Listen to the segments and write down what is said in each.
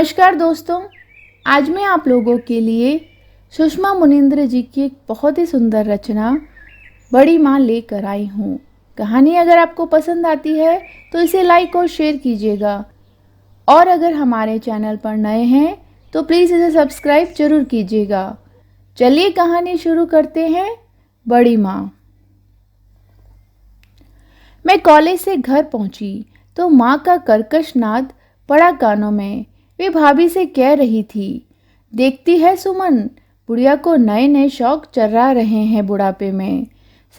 नमस्कार दोस्तों, आज मैं आप लोगों के लिए सुषमा मुनिंद्र जी की एक बहुत ही सुंदर रचना बड़ी माँ लेकर आई हूँ। कहानी अगर आपको पसंद आती है तो इसे लाइक और शेयर कीजिएगा, और अगर हमारे चैनल पर नए हैं तो प्लीज़ इसे सब्सक्राइब जरूर कीजिएगा। चलिए कहानी शुरू करते हैं। बड़ी माँ। मैं कॉलेज से घर पहुंची तो माँ का कर्कश नाद पड़ा कानों में। वे भाभी से कह रही थी, देखती है सुमन, बुढ़िया को नए नए शौक चर्रा रहे हैं बुढ़ापे में।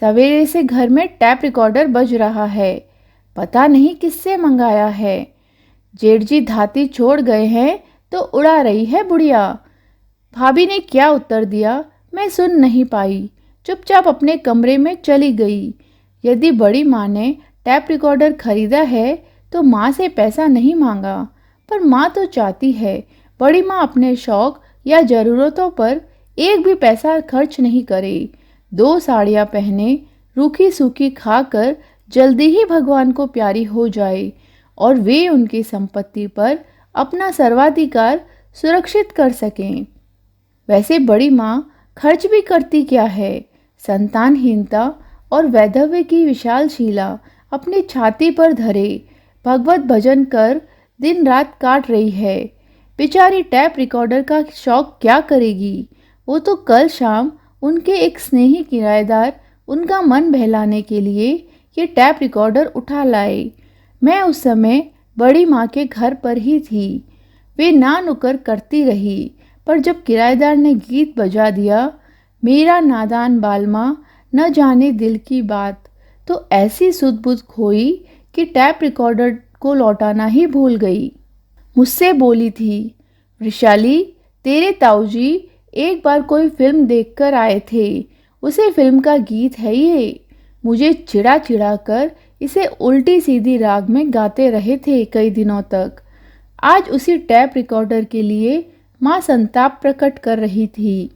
सवेरे से घर में टैप रिकॉर्डर बज रहा है, पता नहीं किससे मंगाया है। जेठ जी धाती छोड़ गए हैं तो उड़ा रही है बुढ़िया। भाभी ने क्या उत्तर दिया मैं सुन नहीं पाई, चुपचाप अपने कमरे में चली गई। यदि बड़ी माँ ने टैप रिकॉर्डर खरीदा है तो माँ से पैसा नहीं मांगा, पर माँ तो चाहती है बड़ी माँ अपने शौक या ज़रूरतों पर एक भी पैसा खर्च नहीं करे। 2 साड़ियाँ पहने, रूखी सूखी खाकर जल्दी ही भगवान को प्यारी हो जाए और वे उनकी संपत्ति पर अपना सर्वाधिकार सुरक्षित कर सकें। वैसे बड़ी माँ खर्च भी करती क्या है। संतानहीनता और वैधव्य की विशाल शीला अपनी छाती पर धरे भगवत भजन कर दिन रात काट रही है। बेचारी टैप रिकॉर्डर का शौक क्या करेगी। वो तो कल शाम उनके एक स्नेही किराएदार उनका मन बहलाने के लिए ये टैप रिकॉर्डर उठा लाए। मैं उस समय बड़ी माँ के घर पर ही थी। वे ना नुकर करती रही, पर जब किराएदार ने गीत बजा दिया, मेरा नादान बालमा न जाने दिल की बात, तो ऐसी सुध-बुध खोई कि टैप रिकॉर्डर को लौटाना ही भूल गई। मुझसे बोली थी, वृषाली, तेरे ताऊजी एक बार कोई फिल्म देखकर आए थे, उसे फिल्म का गीत है ये। मुझे चिढ़ा चिढ़ा कर इसे उल्टी सीधी राग में गाते रहे थे कई दिनों तक। आज उसी टैप रिकॉर्डर के लिए माँ संताप प्रकट कर रही थी।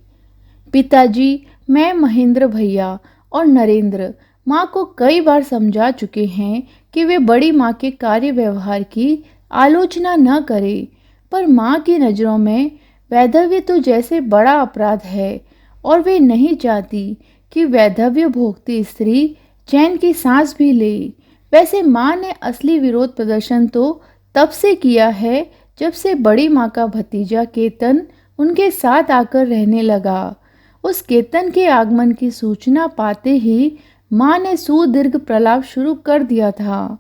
पिताजी, मैं, महेंद्र भैया और नरेंद्र माँ को कई बार समझा चुके हैं कि वे बड़ी माँ के कार्य व्यवहार की आलोचना न करें, पर माँ की नज़रों में वैधव्य तो जैसे बड़ा अपराध है, और वे नहीं चाहती कि वैधव्य भोगती स्त्री चैन की सांस भी ले। वैसे माँ ने असली विरोध प्रदर्शन तो तब से किया है जब से बड़ी माँ का भतीजा केतन उनके साथ आकर रहने लगा। उस केतन के आगमन की सूचना पाते ही माँ ने सुदीर्घ प्रलाप शुरू कर दिया था।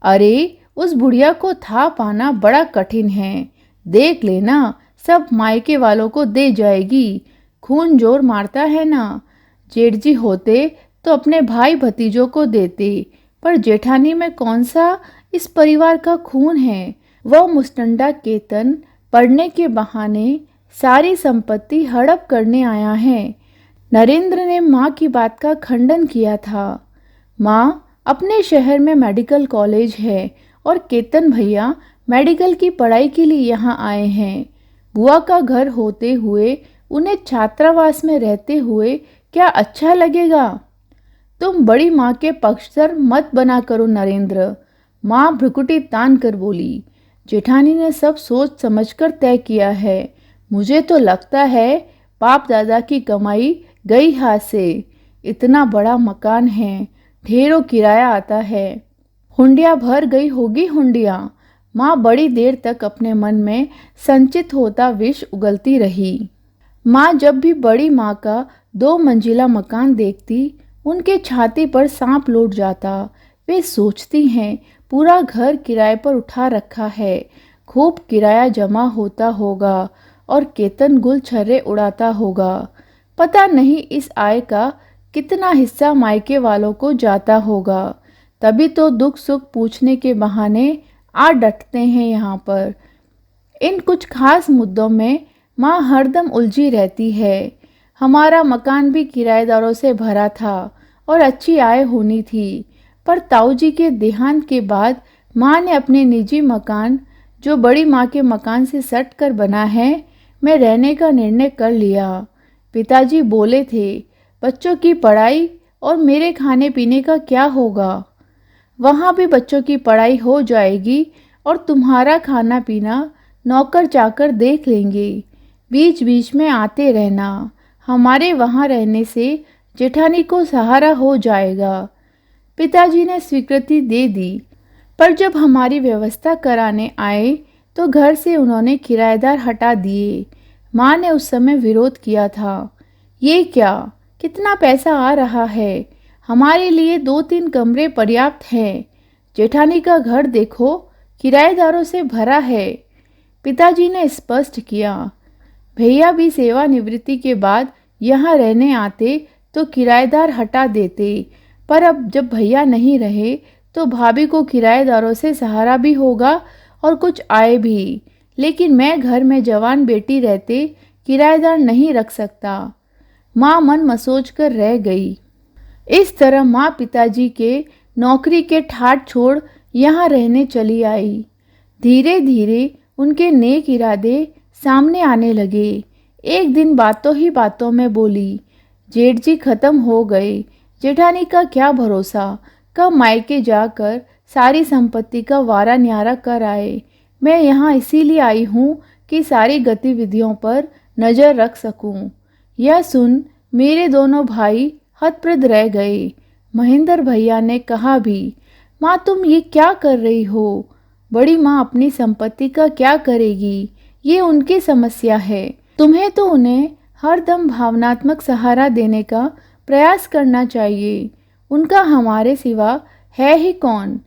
अरे, उस बुढ़िया को था पाना बड़ा कठिन है, देख लेना, सब मायके वालों को दे जाएगी। खून जोर मारता है ना। जेठ जी होते तो अपने भाई भतीजों को देते, पर जेठानी में कौन सा इस परिवार का खून है। वह मुस्टंडा केतन पढ़ने के बहाने सारी संपत्ति हड़प करने आया है। नरेंद्र ने माँ की बात का खंडन किया था। माँ, अपने शहर में मेडिकल कॉलेज है और केतन भैया मेडिकल की पढ़ाई के लिए यहाँ आए हैं। बुआ का घर होते हुए उन्हें छात्रावास में रहते हुए क्या अच्छा लगेगा। तुम बड़ी माँ के पक्षधर मत बना करो नरेंद्र, माँ भ्रुकुटी तान कर बोली। जेठानी ने सब सोच समझकर तय किया है। मुझे तो लगता है बाप दादा की कमाई गई हाथ से। इतना बड़ा मकान है, ढेरों किराया आता है। हुंडिया भर गई होगी हुंडिया। माँ बड़ी देर तक अपने मन में संचित होता विष उगलती रही। माँ जब भी बड़ी माँ का 2 मंजिला मकान देखती, उनके छाती पर सांप लौट जाता। वे सोचती हैं, पूरा घर किराए पर उठा रखा है, खूब किराया जमा होता होगा और केतन गुल छर्रे उड़ाता होगा। पता नहीं इस आय का कितना हिस्सा मायके वालों को जाता होगा। तभी तो दुख सुख पूछने के बहाने आ डटते हैं यहाँ पर। इन कुछ खास मुद्दों में माँ हरदम उलझी रहती है। हमारा मकान भी किराएदारों से भरा था और अच्छी आय होनी थी, पर ताऊजी के देहांत के बाद माँ ने अपने निजी मकान, जो बड़ी माँ के मकान से सट कर बना है, में रहने का निर्णय कर लिया। पिताजी बोले थे, बच्चों की पढ़ाई और मेरे खाने पीने का क्या होगा। वहाँ भी बच्चों की पढ़ाई हो जाएगी और तुम्हारा खाना पीना नौकर चाकर देख लेंगे, बीच बीच में आते रहना। हमारे वहाँ रहने से जेठानी को सहारा हो जाएगा। पिताजी ने स्वीकृति दे दी, पर जब हमारी व्यवस्था कराने आए तो घर से उन्होंने किराएदार हटा दिए। माँ ने उस समय विरोध किया था। ये क्या, कितना पैसा आ रहा है, हमारे लिए 2-3 कमरे पर्याप्त हैं। जेठानी का घर देखो, किराएदारों से भरा है। पिताजी ने स्पष्ट किया। भैया भी सेवानिवृत्ति के बाद यहाँ रहने आते तो किराएदार हटा देते, पर अब जब भैया नहीं रहे तो भाभी को किराएदारों से सहारा भी होगा और कुछ आय भी। लेकिन मैं घर में जवान बेटी रहते किराएदार नहीं रख सकता। माँ मन मसोच कर रह गई। इस तरह माँ पिताजी के नौकरी के ठाट छोड़ यहाँ रहने चली आई। धीरे धीरे उनके नेक इरादे सामने आने लगे। एक दिन बातों ही बातों में बोली, जेठ जी खत्म हो गए, जेठानी का क्या भरोसा, कब मायके जाकर सारी संपत्ति का वारा न्यारा कर आए। मैं यहाँ इसीलिए आई हूँ कि सारी गतिविधियों पर नज़र रख सकूँ। यह सुन मेरे दोनों भाई हतप्रद रह गए। महेंद्र भैया ने कहा भी, माँ तुम ये क्या कर रही हो? बड़ी माँ अपनी संपत्ति का क्या करेगी, ये उनकी समस्या है। तुम्हें तो उन्हें हरदम भावनात्मक सहारा देने का प्रयास करना चाहिए। उनका हमारे सिवा है ही कौन?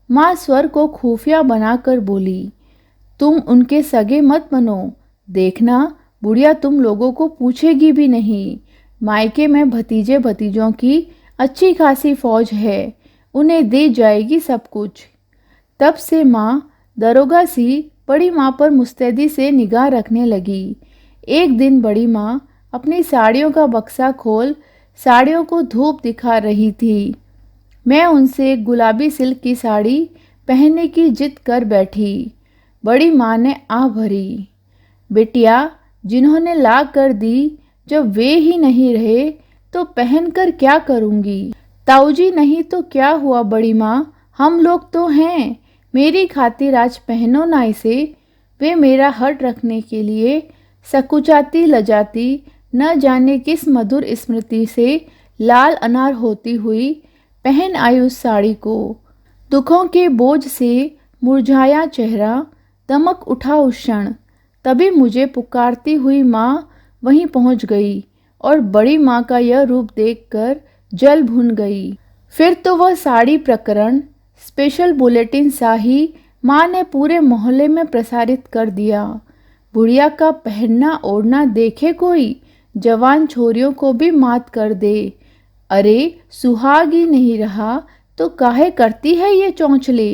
माँ स्वर को खुफिया बनाकर बोली, तुम उनके सगे मत बनो। देखना बुढ़िया तुम लोगों को पूछेगी भी नहीं। मायके में भतीजे भतीजों की अच्छी खासी फौज है, उन्हें दे जाएगी सब कुछ। तब से माँ दरोगा सी बड़ी माँ पर मुस्तैदी से निगाह रखने लगी। एक दिन बड़ी माँ अपनी साड़ियों का बक्सा खोल साड़ियों को धूप दिखा रही थी। मैं उनसे एक गुलाबी सिल्क की साड़ी पहनने की जिद कर बैठी। बड़ी माँ ने आह भरी, बेटिया जिन्होंने ला कर दी, जब वे ही नहीं रहे तो पहनकर क्या करूँगी? ताऊजी नहीं तो क्या हुआ बड़ी माँ, हम लोग तो हैं। मेरी खातिर आज पहनो ना इसे। वे मेरा हट रखने के लिए सकुचाती लजाती न जाने किस मधुर स्मृति से लाल अनार होती हुई पहन आई उस साड़ी को। दुखों के बोझ से मुरझाया चेहरा दमक उठा उस क्षण। तभी मुझे पुकारती हुई माँ वहीं पहुँच गई और बड़ी माँ का यह रूप देखकर जल भुन गई। फिर तो वह साड़ी प्रकरण स्पेशल बुलेटिन सा ही माँ ने पूरे मोहल्ले में प्रसारित कर दिया। बुढ़िया का पहनना ओढ़ना देखे कोई, जवान छोरियों को भी मात कर दे। अरे सुहाग ही नहीं रहा तो काहे करती है ये चौंचले।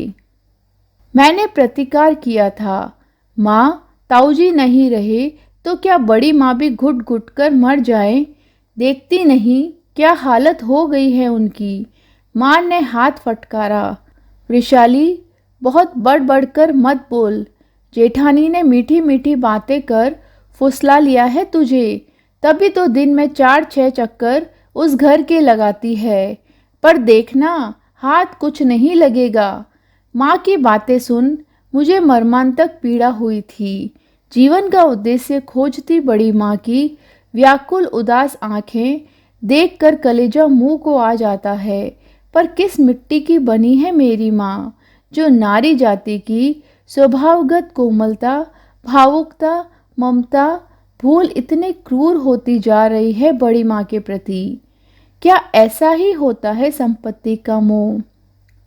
मैंने प्रतिकार किया था, माँ ताऊजी नहीं रहे तो क्या बड़ी माँ भी घुट घुट कर मर जाए? देखती नहीं क्या हालत हो गई है उनकी। माँ ने हाथ फटकारा। वृषाली बहुत बढ़ बढ़कर मत बोल। जेठानी ने मीठी मीठी बातें कर फुसला लिया है तुझे, तभी तो दिन में 4-6 चक्कर उस घर के लगाती है। पर देखना हाथ कुछ नहीं लगेगा। माँ की बातें सुन मुझे मर्मांतक पीड़ा हुई थी। जीवन का उद्देश्य खोजती बड़ी माँ की व्याकुल उदास आंखें देखकर कलेजा मुंह को आ जाता है। पर किस मिट्टी की बनी है मेरी माँ, जो नारी जाति की स्वभावगत कोमलता, भावुकता, ममता भूल इतने क्रूर होती जा रही है बड़ी माँ के प्रति। क्या ऐसा ही होता है संपत्ति का मोह?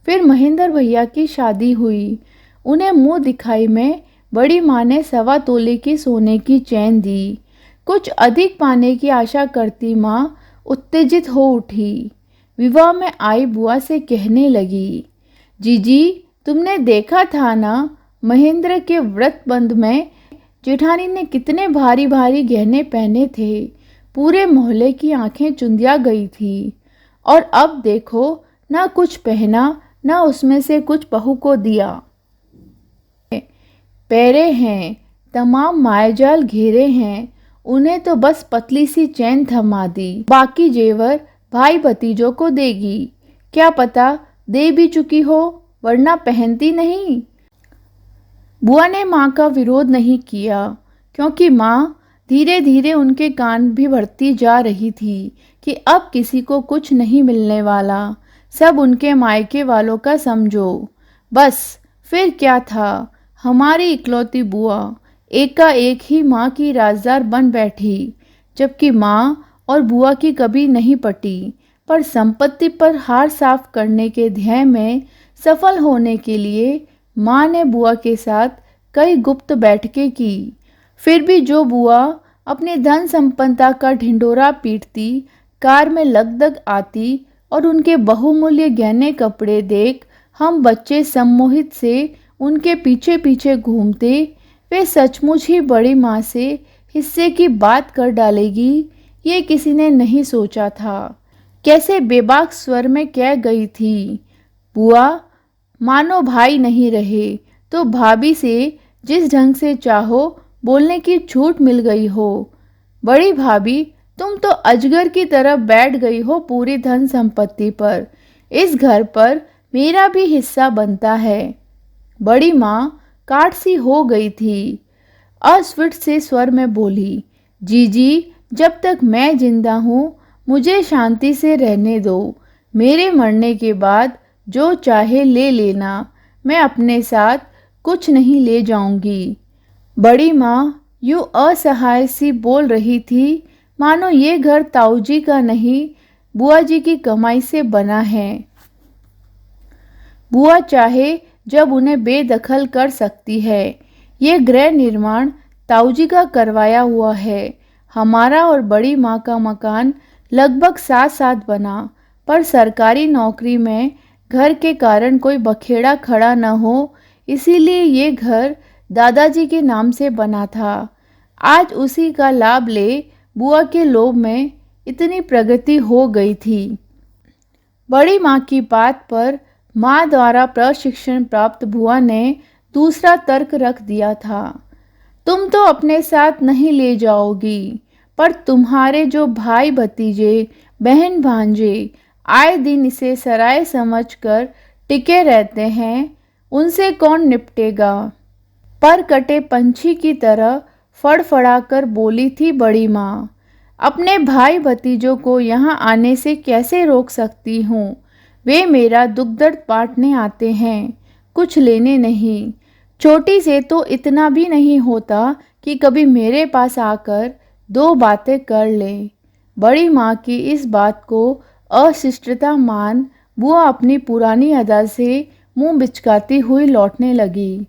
फिर महेंद्र भैया की शादी हुई। उन्हें मुंह दिखाई में बड़ी माँ ने 1.25 तोले की सोने की चैन दी। कुछ अधिक पाने की आशा करती माँ उत्तेजित हो उठी। विवाह में आई बुआ से कहने लगी, जीजी तुमने देखा था ना, महेंद्र के व्रत बंध में जेठानी ने कितने भारी भारी गहने पहने थे। पूरे मोहल्ले की आंखें चुंदिया गई थी। और अब देखो ना कुछ पहना ना उसमें से कुछ बहू को दिया। पैरे हैं, तमाम मायाजाल घेरे हैं, उन्हें तो बस पतली सी चैन थमा दी। बाकी जेवर भाई भतीजों को देगी। क्या पता दे भी चुकी हो, वरना पहनती नहीं। बुआ ने माँ का विरोध नहीं किया, क्योंकि माँ धीरे धीरे उनके कान भी भरती जा रही थी कि अब किसी को कुछ नहीं मिलने वाला, सब उनके मायके वालों का समझो। बस फिर क्या था, हमारी इकलौती बुआ एकाएक ही माँ की राजदार बन बैठी, जबकि माँ और बुआ की कभी नहीं पटी। पर संपत्ति पर हार साफ करने के ध्येय में सफल होने के लिए माँ ने बुआ के साथ कई गुप्त बैठकें की। फिर भी जो बुआ अपनी धन संपन्नता का ढिंढोरा पीटती, कार में लगदग आती और उनके बहुमूल्य गहने कपड़े देख हम बच्चे सम्मोहित से उनके पीछे पीछे घूमते, वे सचमुच ही बड़ी माँ से हिस्से की बात कर डालेगी, ये किसी ने नहीं सोचा था। कैसे बेबाक स्वर में कह गई थी, बुआ मानो भाई नहीं रहे तो भाभी से जिस ढंग से चाहो बोलने की छूट मिल गई हो। बड़ी भाभी तुम तो अजगर की तरह बैठ गई हो पूरी धन संपत्ति पर, इस घर पर मेरा भी हिस्सा बनता है। बड़ी माँ काट सी हो गई थी, अस्फुट से स्वर में बोली, जीजी जब तक मैं जिंदा हूँ मुझे शांति से रहने दो, मेरे मरने के बाद जो चाहे ले लेना, मैं अपने साथ कुछ नहीं ले जाऊंगी। बड़ी माँ यूं असहाय सी बोल रही थी मानो ये घर ताऊजी का नहीं बुआ जी की कमाई से बना है। बुआ चाहे जब उन्हें बेदखल कर सकती है। ये गृह निर्माण ताऊजी का करवाया हुआ है। हमारा और बड़ी माँ का मकान लगभग साथ साथ बना, पर सरकारी नौकरी में घर के कारण कोई बखेड़ा खड़ा न हो, इसीलिए ये घर दादाजी के नाम से बना था। आज उसी का लाभ ले बुआ के लोभ में इतनी प्रगति हो गई थी। बड़ी माँ की बात पर माँ द्वारा प्रशिक्षण प्राप्त बुआ ने दूसरा तर्क रख दिया था। तुम तो अपने साथ नहीं ले जाओगी, पर तुम्हारे जो भाई भतीजे बहन भांजे आए दिन इसे सराय समझकर टिके रहते हैं, उनसे कौन निपटेगा। पर कटे पंछी की तरह फड़फड़ाकर बोली थी बड़ी माँ, अपने भाई भतीजों को यहाँ आने से कैसे रोक सकती हूँ। वे मेरा दुख दर्द बांटने आते हैं, कुछ लेने नहीं। छोटी से तो इतना भी नहीं होता कि कभी मेरे पास आकर दो बातें कर ले। बड़ी माँ की इस बात को अशिष्टता मान बुआ अपनी पुरानी अदा से मुंह बिचकाती हुई लौटने लगी।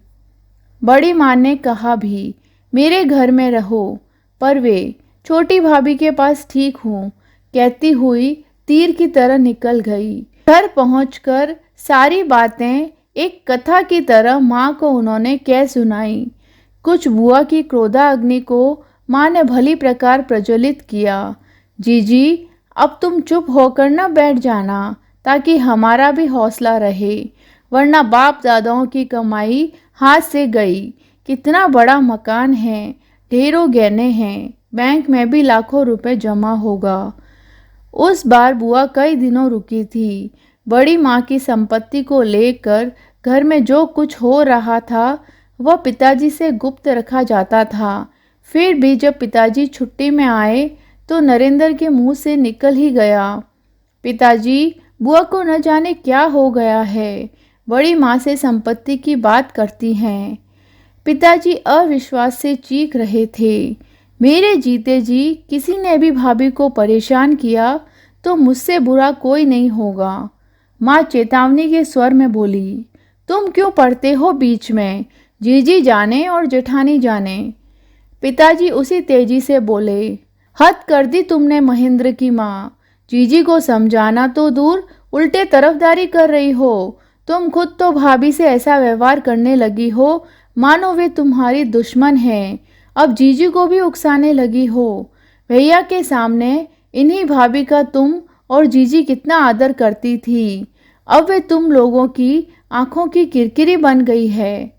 बड़ी माँ ने कहा भी, मेरे घर में रहो, पर वे छोटी भाभी के पास ठीक हूँ कहती हुई तीर की तरह निकल गई। घर पहुंचकर सारी बातें एक कथा की तरह माँ को उन्होंने कह सुनाई। कुछ बुआ की क्रोधाग्नि को माँ ने भली प्रकार प्रज्वलित किया। जीजी अब तुम चुप होकर न बैठ जाना, ताकि हमारा भी हौसला रहे, वरना बाप दादाओं की कमाई हाथ से गई। कितना बड़ा मकान है, ढेरों गहने हैं, बैंक में भी लाखों रुपए जमा होगा। उस बार बुआ कई दिनों रुकी थी। बड़ी माँ की संपत्ति को लेकर घर में जो कुछ हो रहा था वह पिताजी से गुप्त रखा जाता था। फिर भी जब पिताजी छुट्टी में आए तो नरेंद्र के मुंह से निकल ही गया, पिताजी बुआ को न जाने क्या हो गया है, बड़ी माँ से संपत्ति की बात करती हैं। पिताजी अविश्वास से चीख रहे थे, मेरे जीते जी किसी ने भी भाभी को परेशान किया तो मुझसे बुरा कोई नहीं होगा। माँ चेतावनी के स्वर में बोली, तुम क्यों पढ़ते हो बीच में, जीजी जाने और जेठानी जाने। पिताजी उसी तेजी से बोले, हद कर दी तुमने महेंद्र की माँ, जीजी को समझाना तो दूर उल्टे तरफदारी कर रही हो। तुम खुद तो भाभी से ऐसा व्यवहार करने लगी हो मानो वे तुम्हारी दुश्मन हैं, अब जीजी को भी उकसाने लगी हो। भैया के सामने इन्हीं भाभी का तुम और जीजी कितना आदर करती थी, अब वे तुम लोगों की आंखों की किरकिरी बन गई है।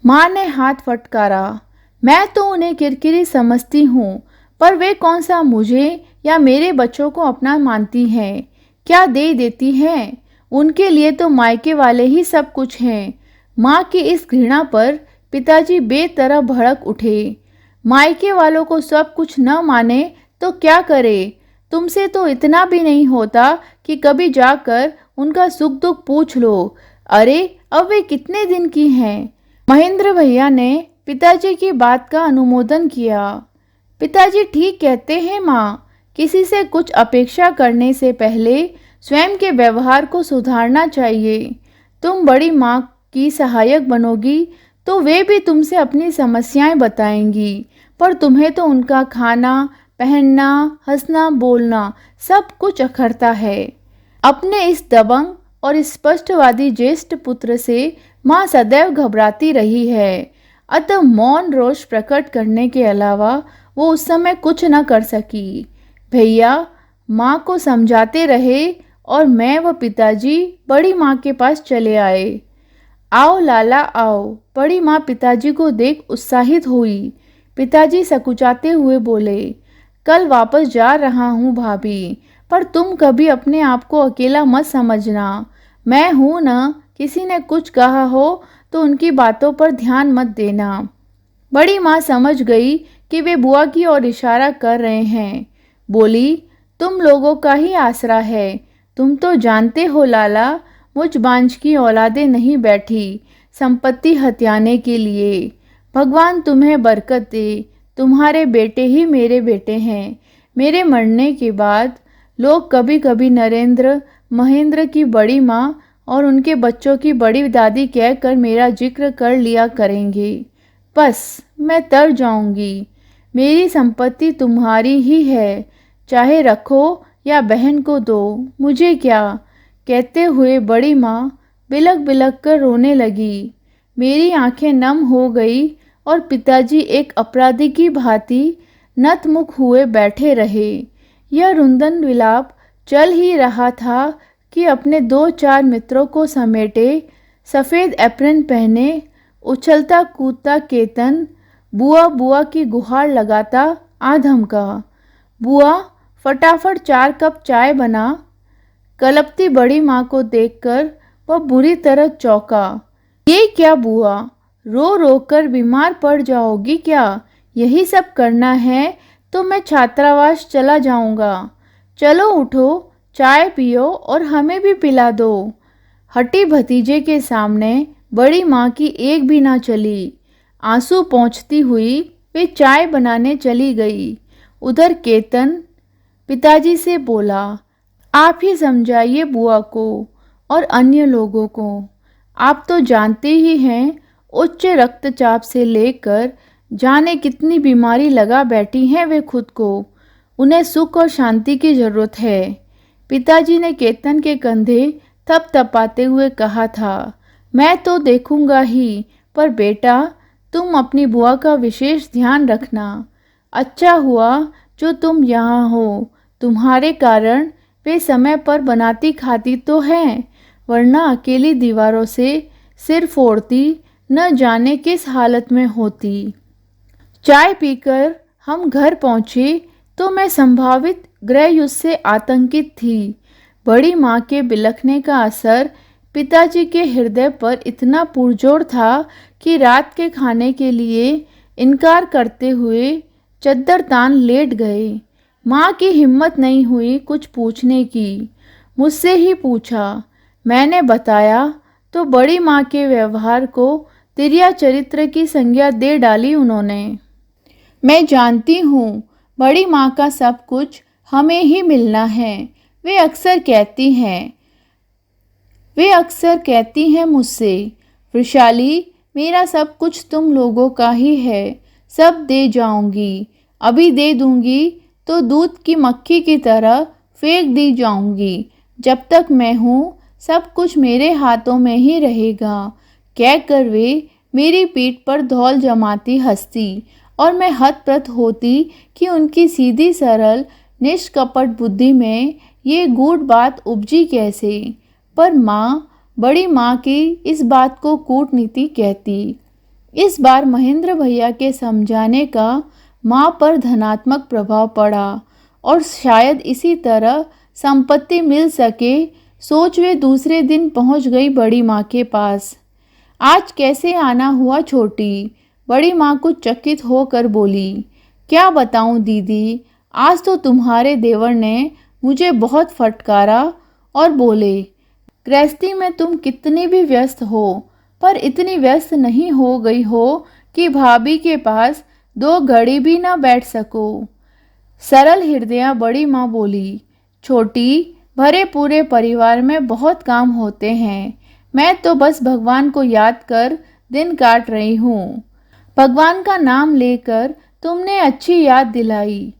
माँ ने हाथ फटकारा, मैं तो उन्हें किरकिरी समझती हूँ, पर वे कौन सा मुझे या मेरे बच्चों को अपना मानती हैं, क्या दे देती हैं। उनके लिए तो मायके वाले ही सब कुछ हैं। माँ की इस घृणा पर पिताजी बेतरह भड़क उठे। मायके वालों को सब कुछ न माने तो क्या करे? तुमसे तो इतना भी नहीं होता कि कभी जाकर उनका सुख दुख पूछ लो। अरे अब वे कितने दिन की हैं? महेंद्र भैया ने पिताजी की बात का अनुमोदन किया। पिताजी ठीक कहते हैं माँ, किसी से कुछ अपेक्षा करने से पहले स्वयं के व्यवहार को सुधारना चाहिए। तुम बड़ी माँ की सहायक बनोगी तो वे भी तुमसे अपनी समस्याएं बताएंगी, पर तुम्हें तो उनका खाना पहनना, हंसना बोलना सब कुछ अखरता है। अपने इस दबंग और स्पष्टवादी ज्येष्ठ पुत्र से माँ सदैव घबराती रही है, अतः मौन रोष प्रकट करने के अलावा वो उस समय कुछ न कर सकी। भैया माँ को समझाते रहे और मैं व पिताजी बड़ी माँ के पास चले आए। आओ लाला आओ, बड़ी माँ पिताजी को देख उत्साहित हुई। पिताजी सकुचाते हुए बोले, कल वापस जा रहा हूँ भाभी, पर तुम कभी अपने आप को अकेला मत समझना। मैं हूँ न, किसी ने कुछ कहा हो तो उनकी बातों पर ध्यान मत देना। बड़ी माँ समझ गई कि वे बुआ की ओर इशारा कर रहे हैं। बोली, तुम लोगों का ही आसरा है। तुम तो जानते हो लाला, मुझ बांझ की औलादे नहीं बैठी संपत्ति हथियाने के लिए। भगवान तुम्हें बरकत दे, तुम्हारे बेटे ही मेरे बेटे हैं। मेरे मरने के बाद लोग कभी कभी नरेंद्र, महेंद्र की बड़ी माँ और उनके बच्चों की बड़ी दादी कहकर मेरा जिक्र कर लिया करेंगे। बस मैं तर जाऊंगी। मेरी संपत्ति तुम्हारी ही है, चाहे रखो या बहन को दो, मुझे क्या। कहते हुए बड़ी माँ बिलक बिलक कर रोने लगी। मेरी आंखें नम हो गई और पिताजी एक अपराधी की भांति नतमुख हुए बैठे रहे। यह रुंदन विलाप चल ही रहा था कि अपने 2-4 मित्रों को समेटे, सफ़ेद एप्रन पहने, उछलता कूदता केतन बुआ बुआ की गुहार लगाता आ धमका। बुआ फटाफट 4 कप चाय बना। कलपती बड़ी माँ को देखकर वह बुरी तरह चौंका। ये क्या बुआ, रो रो कर बीमार पड़ जाओगी क्या? यही सब करना है तो मैं छात्रावास चला जाऊंगा। चलो उठो, चाय पियो और हमें भी पिला दो। हटी भतीजे के सामने बड़ी माँ की एक भी ना चली। आंसू पोंछती हुई वे चाय बनाने चली गई। उधर केतन पिताजी से बोला, आप ही समझाइए बुआ को और अन्य लोगों को। आप तो जानते ही हैं, उच्च रक्तचाप से लेकर जाने कितनी बीमारी लगा बैठी हैं वे खुद को। उन्हें सुख और शांति की ज़रूरत है। पिताजी ने केतन के कंधे थपथपाते हुए कहा था, मैं तो देखूंगा ही, पर बेटा तुम अपनी बुआ का विशेष ध्यान रखना। अच्छा हुआ जो तुम यहाँ हो, तुम्हारे कारण वे समय पर बनाती खाती तो हैं, वरना अकेली दीवारों से सिर फोड़ती न जाने किस हालत में होती। चाय पीकर हम घर पहुँचे तो मैं संभावित गृह युद्ध से आतंकित थी। बड़ी माँ के बिलखने का असर पिताजी के हृदय पर इतना पुरजोर था कि रात के खाने के लिए इनकार करते हुए चद्दर तान लेट गए। माँ की हिम्मत नहीं हुई कुछ पूछने की। मुझसे ही पूछा। मैंने बताया तो बड़ी माँ के व्यवहार को तिर्या चरित्र की संज्ञा दे डाली उन्होंने। मैं जानती हूँ बड़ी माँ का सब कुछ हमें ही मिलना है। वे अक्सर कहती हैं मुझसे, वृषाली मेरा सब कुछ तुम लोगों का ही है, सब दे जाऊंगी। अभी दे दूंगी तो दूध की मक्खी की तरह फेंक दी जाऊंगी। जब तक मैं हूँ सब कुछ मेरे हाथों में ही रहेगा। कहकर वे मेरी पीठ पर धौल जमाती हंसती और मैं हतप्रत होती कि उनकी सीधी सरल निष्कपट बुद्धि में ये गूढ़ बात उपजी कैसे। पर बड़ी माँ की इस बात को कूटनीति कहती। इस बार महेंद्र भैया के समझाने का माँ पर धनात्मक प्रभाव पड़ा और शायद इसी तरह संपत्ति मिल सके सोच वे दूसरे दिन पहुँच गई बड़ी माँ के पास। आज कैसे आना हुआ छोटी? बड़ी माँ कुछ चकित होकर बोली। क्या बताऊं दीदी, आज तो तुम्हारे देवर ने मुझे बहुत फटकारा और बोले, गृहस्थी में तुम कितनी भी व्यस्त हो, पर इतनी व्यस्त नहीं हो गई हो कि भाभी के पास 2 घड़ी भी ना बैठ सको। सरल हृदया बड़ी माँ बोली, छोटी, भरे पूरे परिवार में बहुत काम होते हैं, मैं तो बस भगवान को याद कर दिन काट रही हूँ। भगवान का नाम लेकर तुमने अच्छी याद दिलाई।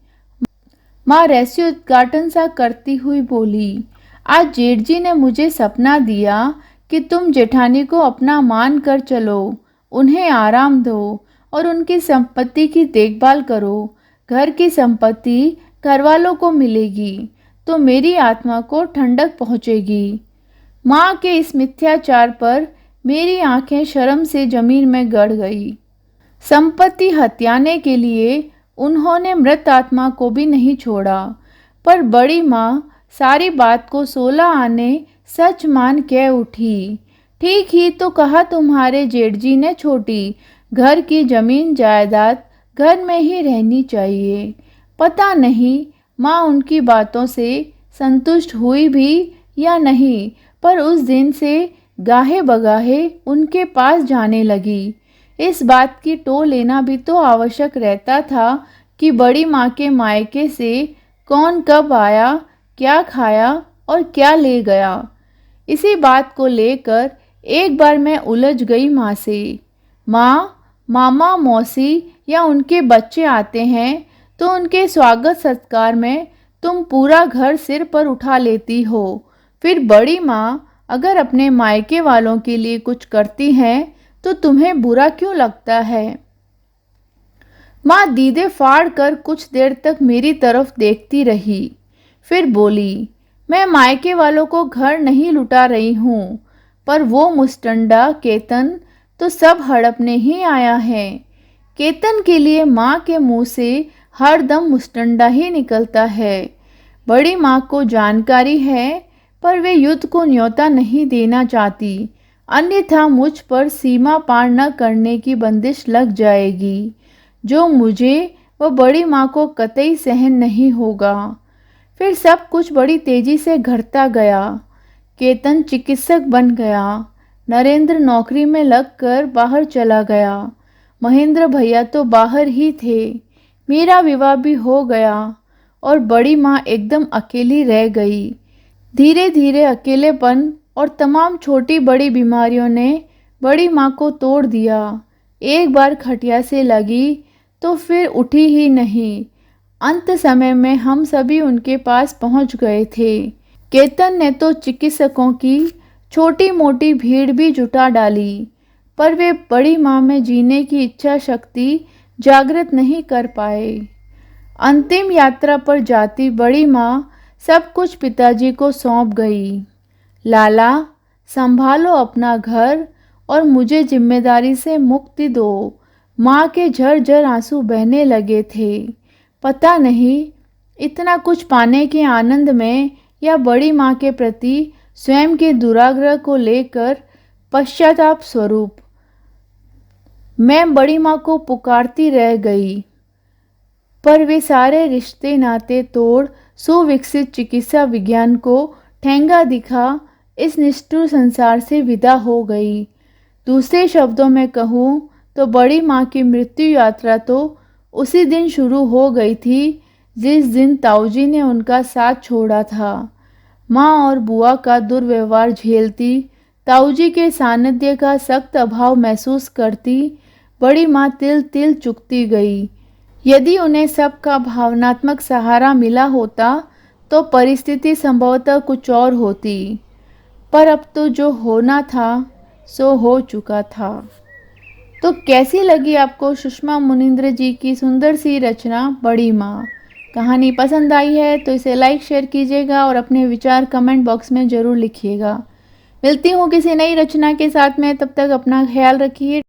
माँ रहस्योद्घाटन सा करती हुई बोली, आज जेठ जी ने मुझे सपना दिया कि तुम जेठानी को अपना मान कर चलो, उन्हें आराम दो और उनकी संपत्ति की देखभाल करो। घर की संपत्ति घर वालों को मिलेगी तो मेरी आत्मा को ठंडक पहुँचेगी। माँ के इस मिथ्याचार पर मेरी आंखें शर्म से जमीन में गड़ गई। संपत्ति हथियाने के लिए उन्होंने मृत आत्मा को भी नहीं छोड़ा, पर बड़ी माँ सारी बात को 16 आने सच मान कह उठी। ठीक ही तो कहा तुम्हारे जेठ जी ने छोटी, घर की जमीन जायदाद घर में ही रहनी चाहिए। पता नहीं माँ उनकी बातों से संतुष्ट हुई भी या नहीं, पर उस दिन से गाहे बगाहे उनके पास जाने लगी। इस बात की टो लेना भी तो आवश्यक रहता था कि बड़ी माँ के मायके से कौन कब आया, क्या खाया और क्या ले गया। इसी बात को लेकर एक बार मैं उलझ गई माँ से। माँ, मामा मौसी या उनके बच्चे आते हैं तो उनके स्वागत सत्कार में तुम पूरा घर सिर पर उठा लेती हो, फिर बड़ी माँ अगर अपने मायके वालों के लिए कुछ करती हैं तो तुम्हें बुरा क्यों लगता है? माँ दीदे फाड़ कर कुछ देर तक मेरी तरफ देखती रही, फिर बोली, मैं मायके वालों को घर नहीं लुटा रही हूँ, पर वो मुस्टंडा केतन तो सब हड़पने ही आया है। केतन के लिए माँ के मुंह से हर दम मुस्टंडा ही निकलता है। बड़ी माँ को जानकारी है, पर वे युद्ध को न्योता नहीं देना चाहती, अन्यथा मुझ पर सीमा पार न करने की बंदिश लग जाएगी, जो मुझे व बड़ी माँ को कतई सहन नहीं होगा। फिर सब कुछ बड़ी तेजी से घटता गया। केतन चिकित्सक बन गया, नरेंद्र नौकरी में लगकर बाहर चला गया, महेंद्र भैया तो बाहर ही थे, मेरा विवाह भी हो गया और बड़ी माँ एकदम अकेली रह गई। धीरे धीरे अकेलेपन और तमाम छोटी बड़ी बीमारियों ने बड़ी माँ को तोड़ दिया। एक बार खटिया से लगी तो फिर उठी ही नहीं। अंत समय में हम सभी उनके पास पहुंच गए थे। केतन ने तो चिकित्सकों की छोटी मोटी भीड़ भी जुटा डाली, पर वे बड़ी माँ में जीने की इच्छा शक्ति जागृत नहीं कर पाए। अंतिम यात्रा पर जाती बड़ी माँ सब कुछ पिताजी को सौंप गई। लाला, संभालो अपना घर और मुझे जिम्मेदारी से मुक्ति दो। माँ के झरझर आंसू बहने लगे थे। पता नहीं इतना कुछ पाने के आनंद में या बड़ी माँ के प्रति स्वयं के दुराग्रह को लेकर पश्चाताप स्वरूप मैं बड़ी माँ को पुकारती रह गई, पर वे सारे रिश्ते नाते तोड़ सुविकसित चिकित्सा विज्ञान को ठेंगा दिखा इस निष्ठुर संसार से विदा हो गई। दूसरे शब्दों में कहूँ तो बड़ी माँ की मृत्यु यात्रा तो उसी दिन शुरू हो गई थी जिस दिन ताऊजी ने उनका साथ छोड़ा था। माँ और बुआ का दुर्व्यवहार झेलती, ताऊजी के सानिध्य का सख्त अभाव महसूस करती बड़ी माँ तिल तिल चुकती गई। यदि उन्हें सबका भावनात्मक सहारा मिला होता तो परिस्थिति संभवतः कुछ और होती, पर अब तो जो होना था सो हो चुका था। तो कैसी लगी आपको सुषमा मुनिंद्र जी की सुंदर सी रचना बड़ी माँ? कहानी पसंद आई है तो इसे लाइक शेयर कीजिएगा और अपने विचार कमेंट बॉक्स में ज़रूर लिखिएगा। मिलती हूँ किसी नई रचना के साथ में, तब तक अपना ख्याल रखिए।